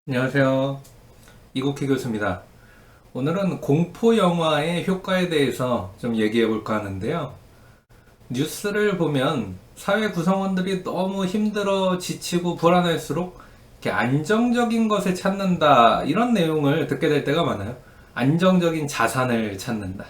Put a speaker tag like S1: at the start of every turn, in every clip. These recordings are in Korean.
S1: 안녕하세요. 이국희 교수입니다. 오늘은 공포 영화의 효과에 대해서 좀 얘기해 볼까 하는데요. 뉴스를 보면 사회 구성원들이 너무 힘들어 지치고 불안할수록 이렇게 안정적인 것을 찾는다 이런 내용을 듣게 될 때가 많아요. 안정적인 자산을 찾는다.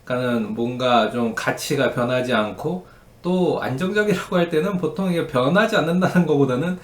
S1: 그러니까는 뭔가 좀 가치가 변하지 않고 또 안정적이라고 할 때는 보통 이게 변하지 않는다는 것보다는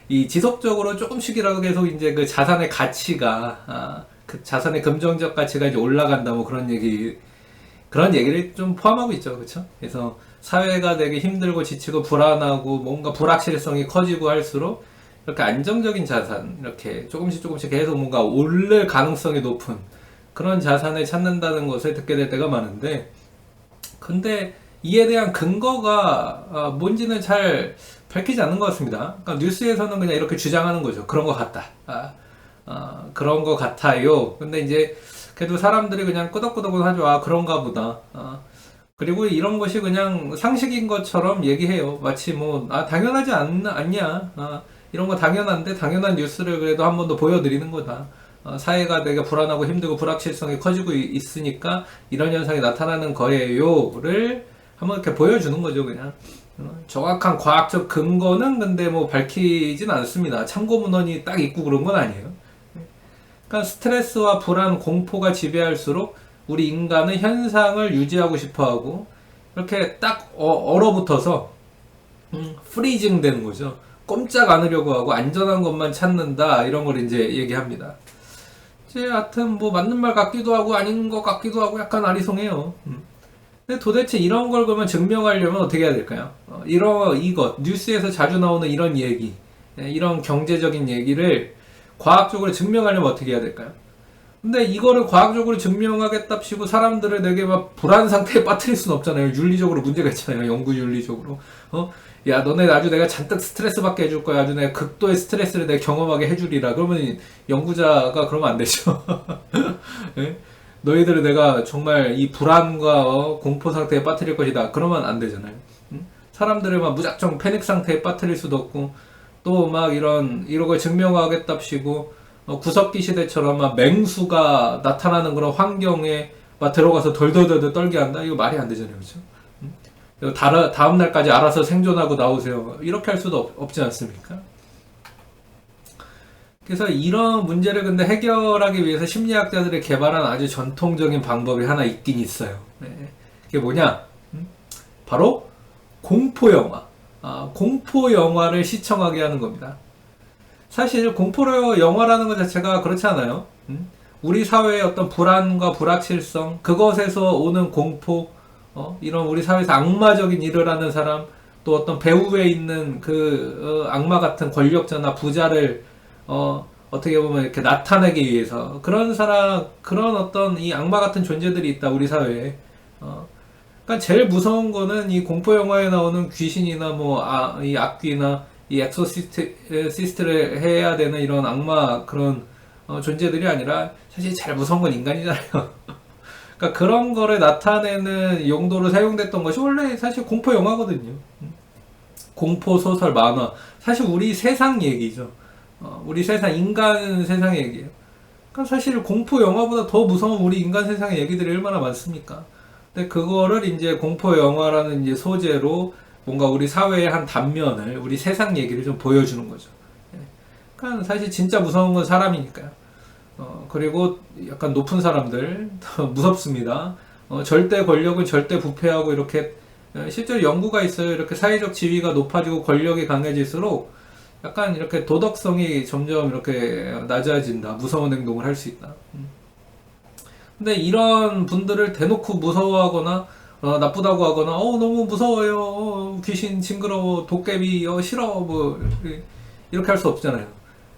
S1: 이 지속적으로 조금씩이라도 계속 이제 그 자산의 가치가 그 자산의 금전적 가치가 이제 올라간다 뭐 그런 얘기를 좀 포함하고 있죠, 그렇죠? 그래서 사회가 되게 힘들고 지치고 불안하고 뭔가 불확실성이 커지고 할수록 이렇게 안정적인 자산 이렇게 조금씩 계속 뭔가 오를 가능성이 높은 그런 자산을 찾는다는 것을 듣게 될 때가 많은데 근데 이에 대한 근거가 뭔지는 잘 밝히지 않는 것 같습니다. 그러니까 뉴스에서는 그냥 이렇게 주장하는 거죠. 그런 것 같다. 그런 것 같아요. 근데 이제 그래도 사람들이 그냥 끄덕끄덕은 하죠. 그런가 보다. 그리고 이런 것이 그냥 상식인 것처럼 얘기해요. 마치 뭐, 당연하지 않냐. 이런 거 당연한데, 당연한 뉴스를 그래도 한 번 더 보여드리는 거다. 사회가 되게 불안하고 힘들고 불확실성이 커지고 있으니까 이런 현상이 나타나는 거예요를 한번 이렇게 보여주는 거죠, 그냥. 정확한 과학적 근거는 근데 뭐 밝히진 않습니다. 참고 문헌이 딱 있고 그런 건 아니에요. 그러니까 스트레스와 불안, 공포가 지배할수록 우리 인간은 현상을 유지하고 싶어 하고 이렇게 딱 얼어붙어서 프리징 되는 거죠. 꼼짝 않으려고 하고 안전한 것만 찾는다 이런 걸 이제 얘기합니다. 이제 하여튼 뭐 맞는 말 같기도 하고 아닌 것 같기도 하고 약간 아리송해요. 근데 도대체 이런 걸 그러면 증명하려면 어떻게 해야 될까요? 이것 뉴스에서 자주 나오는 이런 얘기, 이런 경제적인 얘기를 과학적으로 증명하려면 어떻게 해야 될까요? 근데 이거를 과학적으로 증명하겠답시고 사람들을 되게 막 불안 상태에 빠뜨릴 수는 없잖아요. 윤리적으로 문제가 있잖아요. 연구 윤리적으로. 야, 너네 아주 내가 잔뜩 스트레스 받게 해줄 거야. 아주 내가 극도의 스트레스를 내가 경험하게 해주리라. 그러면 연구자가 그러면 안 되죠. 예? 너희들을 내가 정말 이 불안과 공포 상태에 빠뜨릴 것이다. 그러면 안 되잖아요. 사람들을 막 무작정 패닉 상태에 빠뜨릴 수도 없고 또 막 이런 걸 증명하겠답시고 구석기 시대처럼 막 맹수가 나타나는 그런 환경에 막 들어가서 덜덜덜 떨게 한다. 이거 말이 안 되잖아요, 그렇죠? 다음 날까지 알아서 생존하고 나오세요. 이렇게 할 수도 없지 않습니까? 그래서 이런 문제를 근데 해결하기 위해서 심리학자들이 개발한 아주 전통적인 방법이 하나 있긴 있어요. 네. 그게 뭐냐? 바로 공포 영화. 공포 영화를 시청하게 하는 겁니다. 사실 공포 영화라는 것 자체가 그렇지 않아요. 우리 사회의 어떤 불안과 불확실성, 그것에서 오는 공포, 이런 우리 사회에서 악마적인 일을 하는 사람, 또 어떤 배후에 있는 악마 같은 권력자나 부자를 어떻게 보면 이렇게 나타내기 위해서 그런 어떤 이 악마 같은 존재들이 있다 우리 사회에. 그러니까 제일 무서운 거는 이 공포 영화에 나오는 귀신이나 이 악귀나 이 엑소시스트를 해야 되는 이런 악마 그런 존재들이 아니라 사실 제일 무서운 건 인간이잖아요. 그러니까 그런 거를 나타내는 용도로 사용됐던 것이 원래 사실 공포 영화거든요. 공포 소설 만화 사실 우리 세상 얘기죠. 우리 세상 인간 세상 얘기예요. 그러니까 사실 공포 영화보다 더 무서운 우리 인간 세상의 얘기들이 얼마나 많습니까? 근데 그거를 이제 공포 영화라는 이제 소재로 뭔가 우리 사회의 한 단면을 우리 세상 얘기를 좀 보여주는 거죠. 예. 그러니까 사실 진짜 무서운 건 사람이니까요. 그리고 약간 높은 사람들 무섭습니다. 절대 권력은 절대 부패하고 이렇게 실제로 연구가 있어요. 이렇게 사회적 지위가 높아지고 권력이 강해질수록 약간 이렇게 도덕성이 점점 이렇게 낮아진다. 무서운 행동을 할 수 있다. 근데 이런 분들을 대놓고 무서워하거나 나쁘다고 하거나 너무 무서워요. 귀신 징그러워. 도깨비 싫어. 뭐 이렇게 할 수 없잖아요.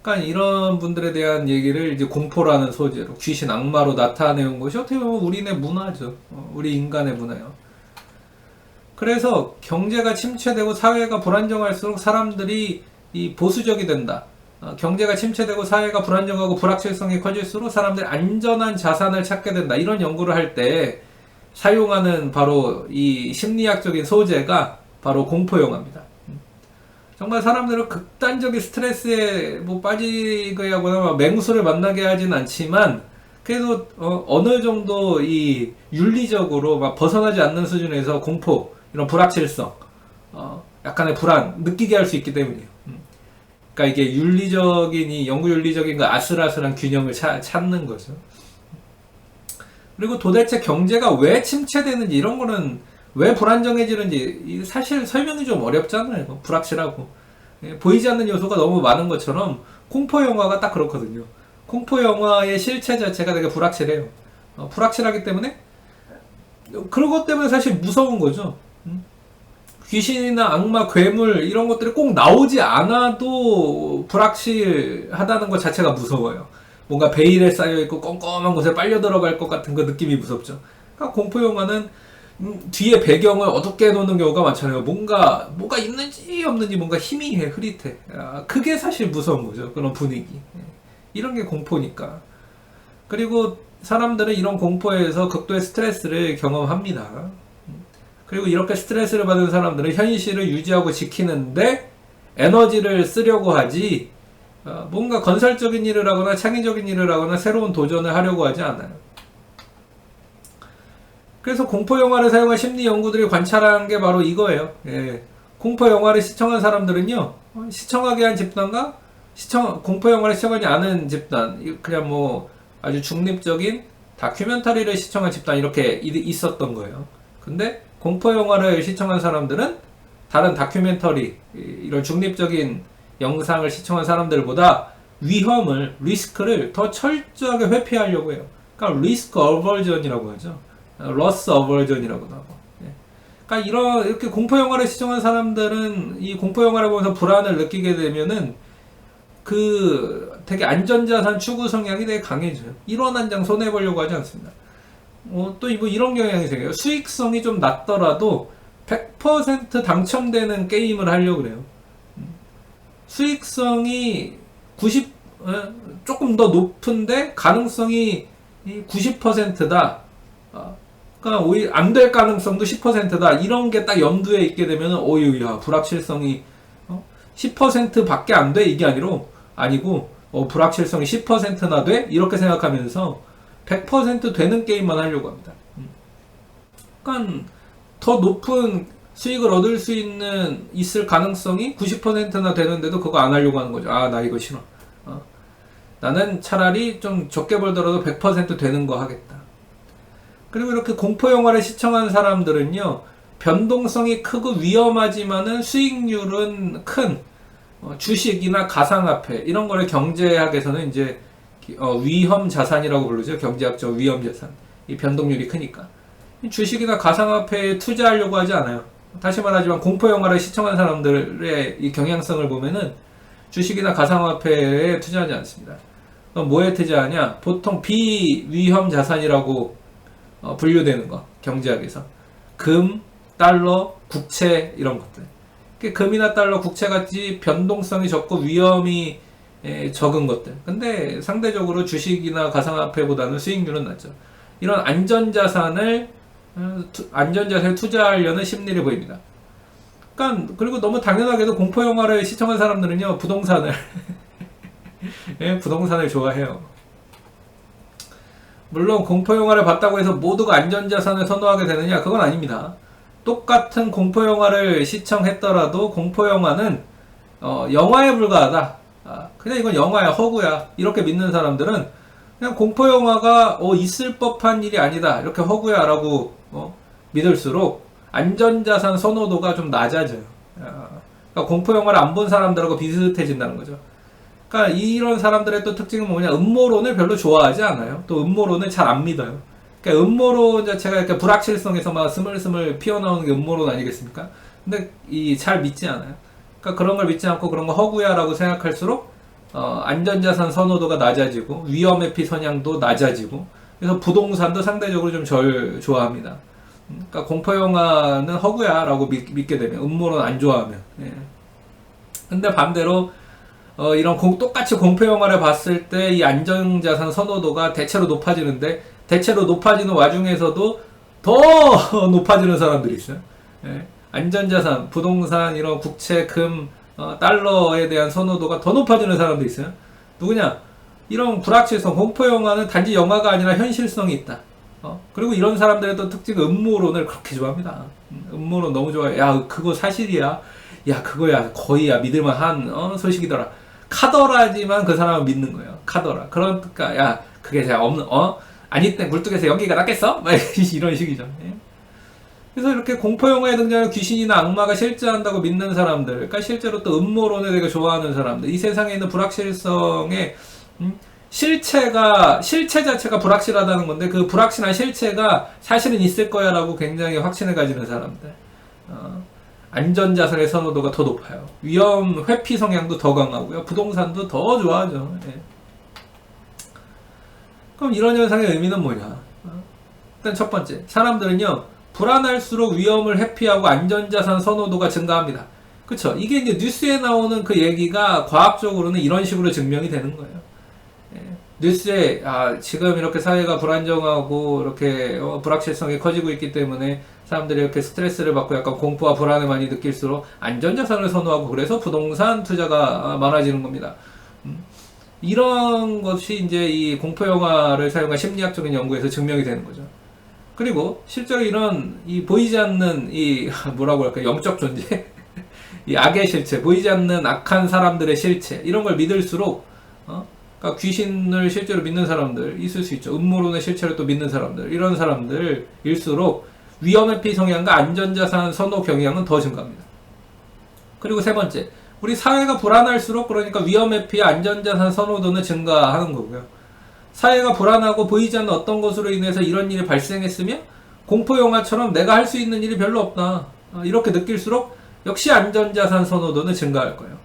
S1: 그러니까 이런 분들에 대한 얘기를 이제 공포라는 소재로 귀신 악마로 나타내는 것이 어떻게 보면 우리네 문화죠. 우리 인간의 문화요. 그래서 경제가 침체되고 사회가 불안정할수록 사람들이 이 보수적이 된다. 경제가 침체되고 사회가 불안정하고 불확실성이 커질수록 사람들이 안전한 자산을 찾게 된다. 이런 연구를 할 때 사용하는 바로 이 심리학적인 소재가 바로 공포 영화입니다. 정말 사람들을 극단적인 스트레스에 뭐 빠지게 하거나 막 맹수를 만나게 하진 않지만 그래도 어느 정도 이 윤리적으로 막 벗어나지 않는 수준에서 공포, 이런 불확실성, 약간의 불안 느끼게 할 수 있기 때문이에요. 그러니까 이게 윤리적인, 이 연구 윤리적인 그 아슬아슬한 균형을 찾는 거죠. 그리고 도대체 경제가 왜 침체되는지, 이런 거는 왜 불안정해지는지 사실 설명이 좀 어렵잖아요. 불확실하고 보이지 않는 요소가 너무 많은 것처럼 공포 영화가 딱 그렇거든요. 공포 영화의 실체 자체가 되게 불확실해요. 불확실하기 때문에 그런 것 때문에 사실 무서운 거죠. 귀신이나 악마, 괴물 이런 것들이 꼭 나오지 않아도 불확실하다는 것 자체가 무서워요. 뭔가 베일에 쌓여있고 껌껌한 곳에 빨려 들어갈 것 같은 그 느낌이 무섭죠. 그러니까 공포 영화는 뒤에 배경을 어둡게 해놓는 경우가 많잖아요. 뭐가 있는지 없는지, 뭔가 희미해, 흐릿해. 그게 사실 무서운 거죠. 그런 분위기. 이런 게 공포니까. 그리고 사람들은 이런 공포에서 극도의 스트레스를 경험합니다. 그리고 이렇게 스트레스를 받은 사람들은 현실을 유지하고 지키는데 에너지를 쓰려고 하지, 뭔가 건설적인 일을 하거나 창의적인 일을 하거나 새로운 도전을 하려고 하지 않아요. 그래서 공포영화를 사용한 심리 연구들이 관찰한 게 바로 이거예요. 예. 공포영화를 시청한 사람들은요, 시청하게 한 집단과 공포영화를 시청하지 않은 집단, 그냥 뭐 아주 중립적인 다큐멘터리를 시청한 집단, 이렇게 있었던 거예요. 근데 공포영화를 시청한 사람들은 다른 다큐멘터리, 이런 중립적인 영상을 시청한 사람들보다 리스크를 더 철저하게 회피하려고 해요. 그러니까 리스크 어버전이라고 하죠. 러스 어버전이라고도 하고. 그러니까 이렇게 공포 영화를 시청한 사람들은 이 공포 영화를 보면서 불안을 느끼게 되면은 되게 안전자산 추구 성향이 되게 강해져요. 1원 한 장 손해 보려고 하지 않습니다. 또 뭐 이런 경향이 생겨요. 수익성이 좀 낮더라도 100% 당첨되는 게임을 하려고 그래요. 수익성이 조금 더 높은데 가능성이 90%다. 그러니까 오히려 안 될 가능성도 10%다. 이런 게 딱 염두에 있게 되면 오유야, 불확실성이 10% 밖에 안 돼, 이게 아니고 불확실성이 10%나 돼? 이렇게 생각하면서 100% 되는 게임만 하려고 합니다. 그러니까 더 높은 수익을 얻을 수 있을 가능성이 90%나 되는데도 그거 안 하려고 하는 거죠. 나 이거 싫어. 나는 차라리 좀 적게 벌더라도 100% 되는 거 하겠다. 그리고 이렇게 공포 영화를 시청한 사람들은요, 변동성이 크고 위험하지만은 수익률은 큰 주식이나 가상화폐, 이런 거를 경제학에서는 이제 위험 자산이라고 부르죠. 경제학적 위험 자산. 이 변동률이 크니까. 주식이나 가상화폐에 투자하려고 하지 않아요. 다시 말하지만 공포 영화를 시청한 사람들의 이 경향성을 보면은 주식이나 가상화폐에 투자하지 않습니다. 그럼 뭐에 투자하냐? 보통 비위험 자산이라고 분류되는 거, 경제학에서. 금, 달러, 국채, 이런 것들. 금이나 달러, 국채 같이 변동성이 적고 위험이 적은 것들. 근데 상대적으로 주식이나 가상화폐보다는 수익률은 낮죠. 이런 안전자산에 투자하려는 심리를 보입니다. 그러니까 그리고 너무 당연하게도 공포 영화를 시청한 사람들은요, 부동산을 부동산을 좋아해요. 물론 공포 영화를 봤다고 해서 모두가 안전자산을 선호하게 되느냐? 그건 아닙니다. 똑같은 공포 영화를 시청했더라도 공포 영화는 영화에 불과하다. 그냥 이건 영화야, 허구야, 이렇게 믿는 사람들은 그냥 공포 영화가 있을 법한 일이 아니다, 이렇게 허구야 라고 믿을수록 안전자산 선호도가 좀 낮아져요. 그러니까 공포 영화를 안 본 사람들하고 비슷해진다는 거죠. 그러니까 이런 사람들의 또 특징은 뭐냐? 음모론을 별로 좋아하지 않아요. 또 음모론을 잘 안 믿어요. 그러니까 음모론 자체가 이렇게 불확실성에서 막 스물스물 피어나오는 게 음모론 아니겠습니까? 근데 잘 믿지 않아요. 그러니까 그런 걸 믿지 않고 그런 거 허구야라고 생각할수록 안전자산 선호도가 낮아지고 위험회피 성향도 낮아지고, 그래서 부동산도 상대적으로 좀 덜 좋아합니다. 그러니까 공포 영화는 허구야라고 믿게 되면, 음모론 안 좋아하면. 근데 반대로 이런 똑같이 공포 영화를 봤을 때 이 안전자산 선호도가 대체로 높아지는데, 대체로 높아지는 와중에서도 더 높아지는 사람들이 있어요. 안전자산, 부동산, 이런 국채, 금, 달러에 대한 선호도가 더 높아지는 사람도 있어요. 누구냐? 이런 불확실성, 공포 영화는 단지 영화가 아니라 현실성이 있다. 그리고 이런 사람들의 또 특징은 음모론을 그렇게 좋아합니다. 음모론 너무 좋아해. 야, 그거 사실이야. 야, 그거야. 거의야. 믿을만한 소식이더라. 카더라지만 그 사람은 믿는 거예요. 카더라. 그러니까 야, 그게 잘 없는 아니 때 굴뚝에서 연기가 낫겠어? 막 이런 식이죠. 예. 그래서 이렇게 공포 영화에 등장하는 귀신이나 악마가 실제한다고 믿는 사람들, 그러니까 실제로 또 음모론을 되게 좋아하는 사람들, 이 세상에 있는 불확실성의 실체 자체가 불확실하다는 건데 그 불확실한 실체가 사실은 있을 거야라고 굉장히 확신을 가지는 사람들. 안전자산의 선호도가 더 높아요. 위험 회피 성향도 더 강하고요. 부동산도 더 좋아하죠. 예. 그럼 이런 현상의 의미는 뭐냐? 일단 첫 번째, 사람들은요 불안할수록 위험을 회피하고 안전자산 선호도가 증가합니다. 그쵸? 이게 이제 뉴스에 나오는 그 얘기가 과학적으로는 이런 식으로 증명이 되는 거예요. 예. 뉴스에 지금 이렇게 사회가 불안정하고 이렇게 불확실성이 커지고 있기 때문에 사람들이 이렇게 스트레스를 받고 약간 공포와 불안을 많이 느낄수록 안전자산을 선호하고 그래서 부동산 투자가 많아지는 겁니다. 이런 것이 이제 이 공포영화를 사용한 심리학적인 연구에서 증명이 되는 거죠. 그리고 실제로 이런 이 보이지 않는 이 뭐라고 할까 영적 존재 이 악의 실체, 보이지 않는 악한 사람들의 실체 이런 걸 믿을수록 그러니까 귀신을 실제로 믿는 사람들 있을 수 있죠. 음모론의 실체를 또 믿는 사람들 이런 사람들일수록 위험회피 성향과 안전자산 선호 경향은 더 증가합니다. 그리고 세 번째, 우리 사회가 불안할수록 그러니까 위험회피 안전자산 선호도는 증가하는 거고요. 사회가 불안하고 보이지 않는 어떤 것으로 인해서 이런 일이 발생했으며 공포영화처럼 내가 할 수 있는 일이 별로 없다 이렇게 느낄수록 역시 안전자산 선호도는 증가할 거예요.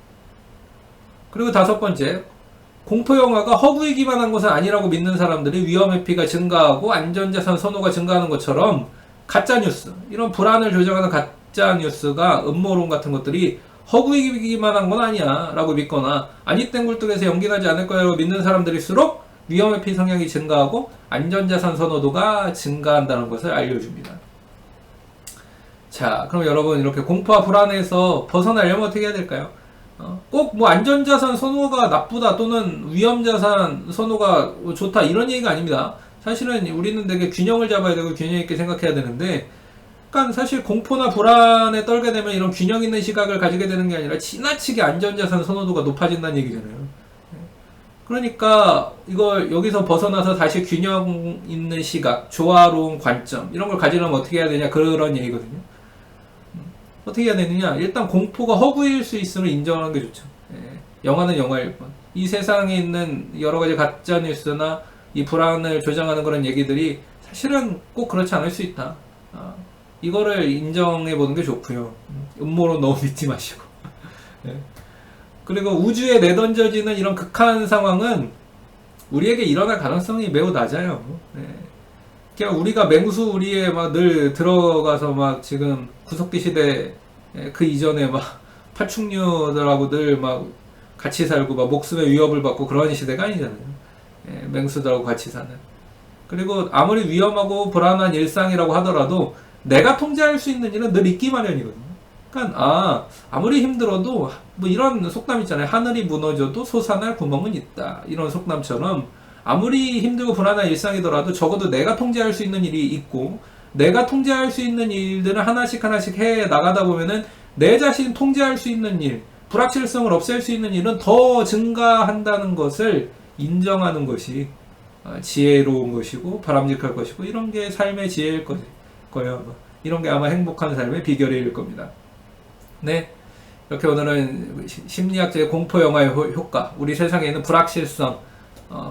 S1: 그리고 다섯 번째, 공포영화가 허구이기만 한 것은 아니라고 믿는 사람들이 위험회피가 증가하고 안전자산 선호가 증가하는 것처럼 가짜뉴스, 이런 불안을 조장하는 가짜뉴스가 음모론 같은 것들이 허구이기만 한 건 아니야 라고 믿거나 아니 땡굴뚝에서 연기나지 않을 거라고 믿는 사람들일수록 위험회피 성향이 증가하고 안전자산 선호도가 증가한다는 것을 알려줍니다. 자, 그럼 여러분 이렇게 공포와 불안에서 벗어나려면 어떻게 해야 될까요? 꼭 뭐 안전자산 선호가 나쁘다 또는 위험자산 선호가 좋다 이런 얘기가 아닙니다. 사실은 우리는 되게 균형을 잡아야 되고 균형 있게 생각해야 되는데 그러니까 사실 공포나 불안에 떨게 되면 이런 균형 있는 시각을 가지게 되는 게 아니라 지나치게 안전자산 선호도가 높아진다는 얘기잖아요. 그러니까 이걸 여기서 벗어나서 다시 균형 있는 시각, 조화로운 관점 이런 걸 가지려면 어떻게 해야 되냐 그런 얘기거든요. 어떻게 해야 되느냐? 일단 공포가 허구일 수 있음을 인정하는 게 좋죠. 영화는 영화일 뿐. 이 세상에 있는 여러 가지 가짜 뉴스나 이 불안을 조장하는 그런 얘기들이 사실은 꼭 그렇지 않을 수 있다. 이거를 인정해 보는 게 좋고요. 음모론 너무 믿지 마시고. 그리고 우주에 내던져지는 이런 극한 상황은 우리에게 일어날 가능성이 매우 낮아요. 그냥 우리가 맹수우리에 막 늘 들어가서 막 지금 구석기 시대 그 이전에 막 파충류들하고 늘 막 같이 살고 막 목숨의 위협을 받고 그런 시대가 아니잖아요. 맹수들하고 같이 사는. 그리고 아무리 위험하고 불안한 일상이라고 하더라도 내가 통제할 수 있는 일은 늘 있기 마련이거든요. 그러니까 아무리 힘들어도 뭐 이런 속담 있잖아요. 하늘이 무너져도 솟아날 구멍은 있다. 이런 속담처럼 아무리 힘들고 불안한 일상이더라도 적어도 내가 통제할 수 있는 일이 있고 내가 통제할 수 있는 일들을 하나씩 해 나가다 보면은 내 자신 통제할 수 있는 일, 불확실성을 없앨 수 있는 일은 더 증가한다는 것을 인정하는 것이 지혜로운 것이고 바람직할 것이고 이런 게 삶의 지혜일 거예요. 이런 게 아마 행복한 삶의 비결일 겁니다. 네, 이렇게 오늘은 심리학적인 공포 영화의 효과, 우리 세상에 있는 불확실성,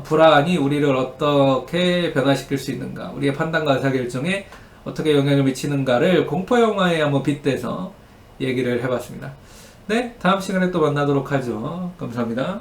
S1: 불안이 우리를 어떻게 변화시킬 수 있는가, 우리의 판단과 의사결정에 어떻게 영향을 미치는가를 공포 영화에 한번 빗대서 얘기를 해봤습니다. 네, 다음 시간에 또 만나도록 하죠. 감사합니다.